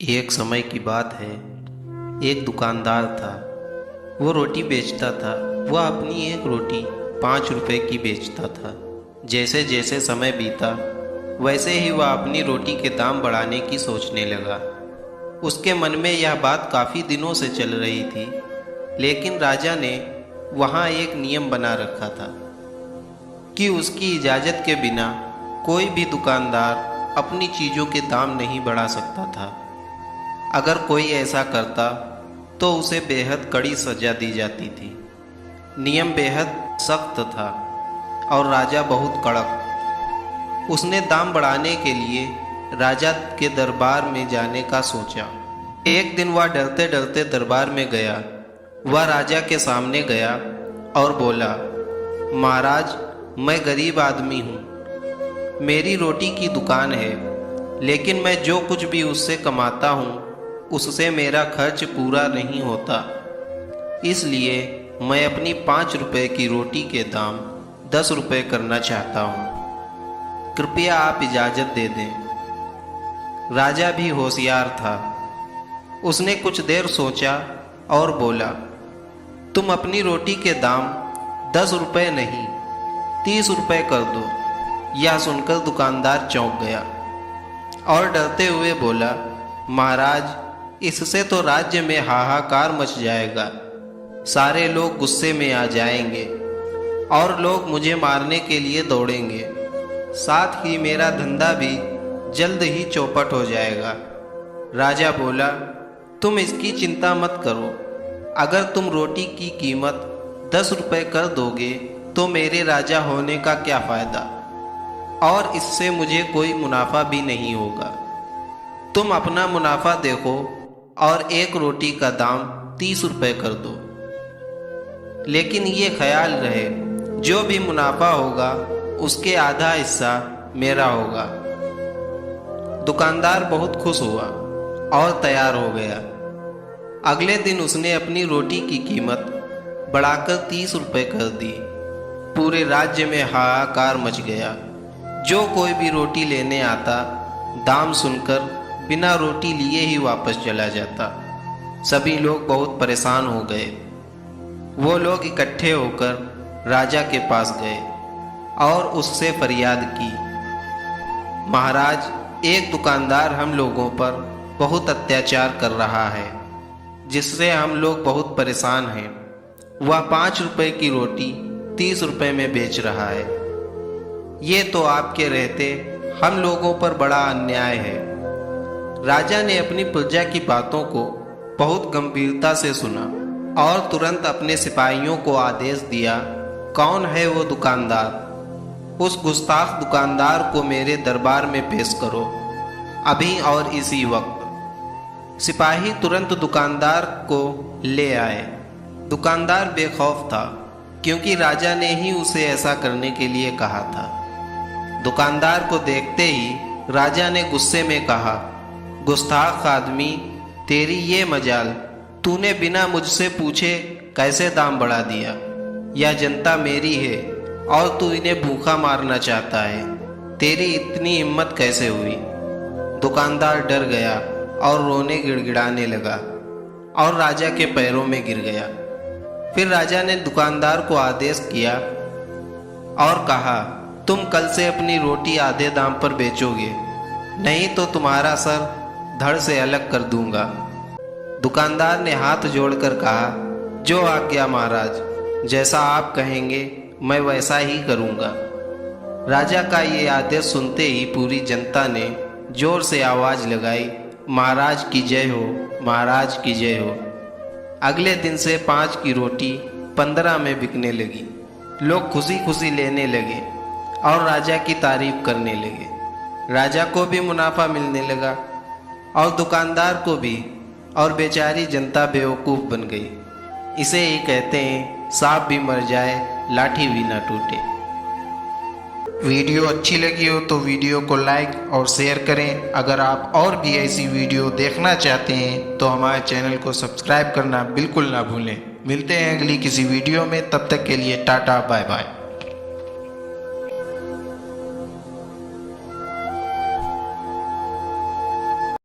एक समय की बात है। एक दुकानदार था। वो रोटी बेचता था। वह अपनी एक रोटी 5 रुपए की बेचता था। जैसे जैसे समय बीता वैसे ही वह अपनी रोटी के दाम बढ़ाने की सोचने लगा। उसके मन में यह बात काफ़ी दिनों से चल रही थी, लेकिन राजा ने वहाँ एक नियम बना रखा था कि उसकी इजाज़त के बिना कोई भी दुकानदार अपनी चीज़ों के दाम नहीं बढ़ा सकता था। अगर कोई ऐसा करता तो उसे बेहद कड़ी सज़ा दी जाती थी। नियम बेहद सख्त था और राजा बहुत कड़क। उसने दाम बढ़ाने के लिए राजा के दरबार में जाने का सोचा। एक दिन वह डरते डरते दरबार में गया। वह राजा के सामने गया और बोला, महाराज, मैं गरीब आदमी हूँ। मेरी रोटी की दुकान है, लेकिन मैं जो कुछ भी उससे कमाता हूँ उससे मेरा खर्च पूरा नहीं होता। इसलिए मैं अपनी 5 रुपए की रोटी के दाम 10 रुपए करना चाहता हूँ। कृपया आप इजाज़त दे दें। राजा भी होशियार था। उसने कुछ देर सोचा और बोला, तुम अपनी रोटी के दाम 10 रुपए नहीं 30 रुपए कर दो। यह सुनकर दुकानदार चौंक गया और डरते हुए बोला, महाराज, इससे तो राज्य में हाहाकार मच जाएगा। सारे लोग गुस्से में आ जाएंगे और लोग मुझे मारने के लिए दौड़ेंगे। साथ ही मेरा धंधा भी जल्द ही चौपट हो जाएगा। राजा बोला, तुम इसकी चिंता मत करो। अगर तुम रोटी की कीमत 10 रुपए कर दोगे तो मेरे राजा होने का क्या फ़ायदा, और इससे मुझे कोई मुनाफा भी नहीं होगा। तुम अपना मुनाफा देखो और एक रोटी का दाम 30 रुपए कर दो। लेकिन ये ख्याल रहे, जो भी मुनाफा होगा उसके आधा हिस्सा मेरा होगा। दुकानदार बहुत खुश हुआ और तैयार हो गया। अगले दिन उसने अपनी रोटी की कीमत बढ़ाकर 30 रुपए कर दी। पूरे राज्य में हाहाकार मच गया। जो कोई भी रोटी लेने आता, दाम सुनकर बिना रोटी लिए ही वापस चला जाता। सभी लोग बहुत परेशान हो गए। वो लोग इकट्ठे होकर राजा के पास गए और उससे फरियाद की, महाराज, एक दुकानदार हम लोगों पर बहुत अत्याचार कर रहा है, जिससे हम लोग बहुत परेशान हैं। वह 5 रुपए की रोटी 30 रुपए में बेच रहा है। ये तो आपके रहते हम लोगों पर बड़ा अन्याय है। राजा ने अपनी प्रजा की बातों को बहुत गंभीरता से सुना और तुरंत अपने सिपाहियों को आदेश दिया, कौन है वो दुकानदार? उस गुस्ताख दुकानदार को मेरे दरबार में पेश करो, अभी और इसी वक्त। सिपाही तुरंत दुकानदार को ले आए। दुकानदार बेखौफ था, क्योंकि राजा ने ही उसे ऐसा करने के लिए कहा था। दुकानदार को देखते ही राजा ने गुस्से में कहा, गुस्ताख आदमी, तेरी ये मजाल, तूने बिना मुझसे पूछे कैसे दाम बढ़ा दिया? यह जनता मेरी है और तू इन्हें भूखा मारना चाहता है। तेरी इतनी हिम्मत कैसे हुई? दुकानदार डर गया और रोने गिड़गिड़ाने लगा और राजा के पैरों में गिर गया। फिर राजा ने दुकानदार को आदेश किया और कहा, तुम कल से अपनी रोटी आधे दाम पर बेचोगे, नहीं तो तुम्हारा सर धड़ से अलग कर दूंगा। दुकानदार ने हाथ जोड़कर कहा, जो आज्ञा महाराज, जैसा आप कहेंगे मैं वैसा ही करूंगा। राजा का ये आदेश सुनते ही पूरी जनता ने जोर से आवाज लगाई, महाराज की जय हो, महाराज की जय हो। अगले दिन से 5 की रोटी 15 में बिकने लगी। लोग खुशी खुशी लेने लगे और राजा की तारीफ करने लगे। राजा को भी मुनाफा मिलने लगा और दुकानदार को भी, और बेचारी जनता बेवकूफ़ बन गई। इसे ही कहते हैं, सांप भी मर जाए लाठी भी ना टूटे। वीडियो अच्छी लगी हो तो वीडियो को लाइक और शेयर करें। अगर आप और भी ऐसी वीडियो देखना चाहते हैं तो हमारे चैनल को सब्सक्राइब करना बिल्कुल ना भूलें। मिलते हैं अगली किसी वीडियो में, तब तक के लिए टाटा बाय बाय।